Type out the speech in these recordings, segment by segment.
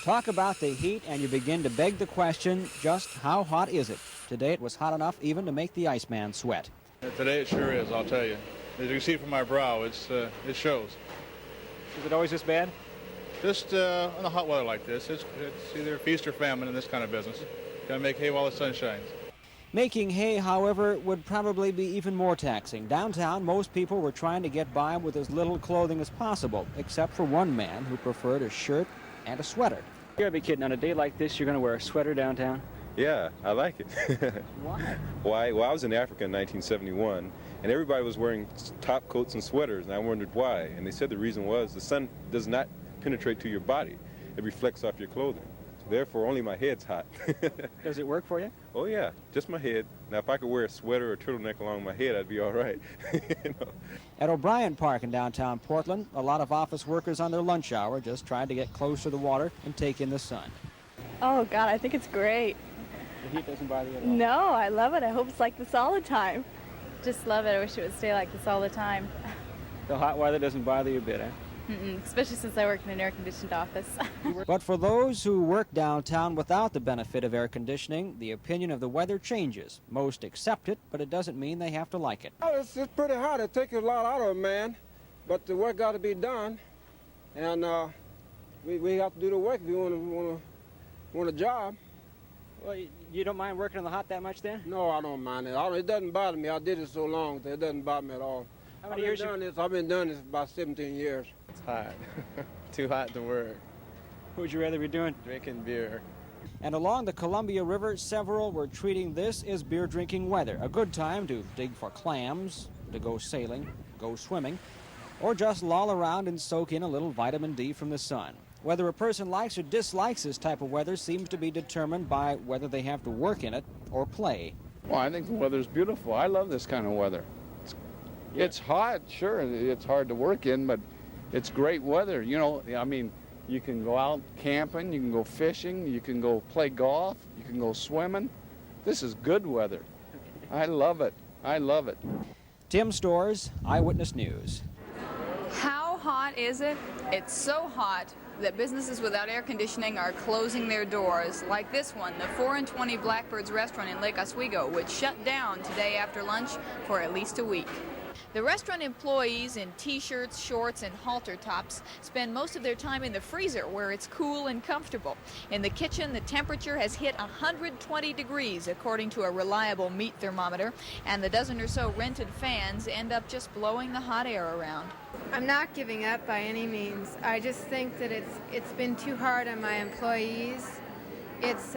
Talk about the heat and you begin to beg the question, just how hot is it? Today it was hot enough even to make the Iceman sweat. Today it sure is, I'll tell you. As you can see from my brow, it shows. Is it always this bad? Just in a hot weather like this, it's either feast or famine in this kind of business. Gotta make hay while the sun shines. Making hay, however, would probably be even more taxing. Downtown, most people were trying to get by with as little clothing as possible, except for one man who preferred a shirt and a sweater. You gotta be kidding. On a day like this, you're gonna wear a sweater downtown? Yeah, I like it. Why? Why? Well, I was in Africa in 1971, and everybody was wearing top coats and sweaters, and I wondered why. And they said the reason was the sun does not penetrate to your body. It reflects off your clothing. So therefore, only my head's hot. Does it work for you? Oh, yeah, just my head. Now, if I could wear a sweater or a turtleneck along my head, I'd be all right. You know? At O'Brien Park in downtown Portland, a lot of office workers on their lunch hour just trying to get close to the water and take in the sun. Oh, God, I think it's great. The heat doesn't bother you at all? No, I love it. I hope it's like this all the time. Just love it. I wish it would stay like this all the time. The hot weather doesn't bother you a bit, huh? Especially since I work in an air-conditioned office. But for those who work downtown without the benefit of air conditioning, the opinion of the weather changes. Most accept it, but it doesn't mean they have to like it. Oh, it's pretty hot. It takes a lot out of a man, but the work got to be done, and we have to do the work if we want a job. Well, you don't mind working in the hot that much then? No, I don't mind it. It doesn't bother me. I did it so long that it doesn't bother me at all. How many years? I've been doing this about 17 years. It's hot. Too hot to work. What would you rather be doing? Drinking beer. And along the Columbia River, several were treating this as beer drinking weather. A good time to dig for clams, to go sailing, go swimming, or just loll around and soak in a little vitamin D from the sun. Whether a person likes or dislikes this type of weather seems to be determined by whether they have to work in it or play. Well, I think the weather's beautiful. I love this kind of weather. It's hot, sure. It's hard to work in, but it's great weather. You know, I mean, you can go out camping, you can go fishing, you can go play golf, you can go swimming. This is good weather. I love it. I love it. Tim Storrs, Eyewitness News. How hot is it? It's so hot that businesses without air conditioning are closing their doors, like this one, the 4 and 20 Blackbirds restaurant in Lake Oswego, which shut down today after lunch for at least a week. The restaurant employees in t-shirts, shorts, and halter tops spend most of their time in the freezer where it's cool and comfortable. In the kitchen, the temperature has hit 120 degrees, according to a reliable meat thermometer, and the dozen or so rented fans end up just blowing the hot air around. I'm not giving up by any means. I just think that it's been too hard on my employees. It's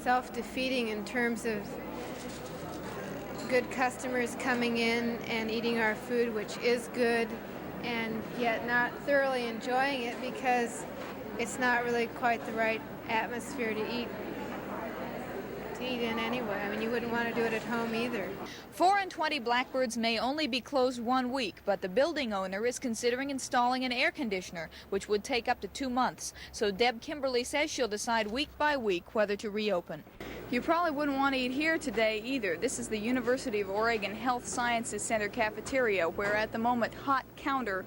self-defeating in terms of good customers coming in and eating our food, which is good, and yet not thoroughly enjoying it because it's not really quite the right atmosphere to eat in anyway. I mean, you wouldn't want to do it at home either. 4 and 20 Blackbirds may only be closed 1 week, but the building owner is considering installing an air conditioner, which would take up to 2 months. So Deb Kimberly says she'll decide week by week whether to reopen. You probably wouldn't want to eat here today either. This is the University of Oregon Health Sciences Center cafeteria, where at the moment hot counter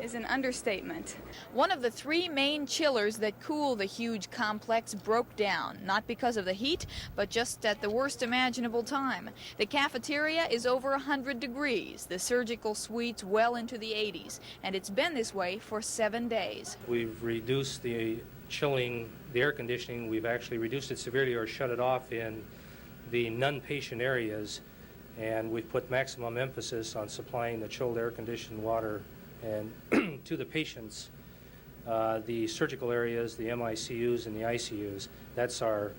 is an understatement. One of the 3 main chillers that cool the huge complex broke down, not because of the heat, but just at the worst imaginable time. The cafeteria is over 100 degrees, the surgical suites well into the 80s, and it's been this way for 7 days. We've reduced the chilling, the air conditioning. We've actually reduced it severely or shut it off in the non-patient areas, and we've put maximum emphasis on supplying the chilled air-conditioned water and to the patients, the surgical areas, the MICUs and the ICUs. That's our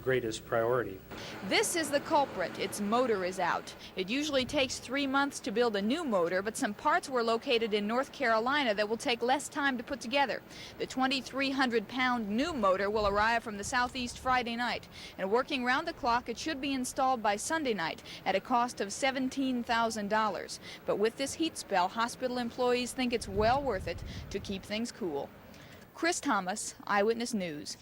greatest priority. This is the culprit. Its motor is out. It usually takes 3 months to build a new motor, but some parts were located in North Carolina that will take less time to put together. The 2,300-pound new motor will arrive from the Southeast Friday night, and working round the clock, it should be installed by Sunday night at a cost of $17,000. But with this heat spell, hospital employees think it's well worth it to keep things cool. Chris Thomas, Eyewitness News.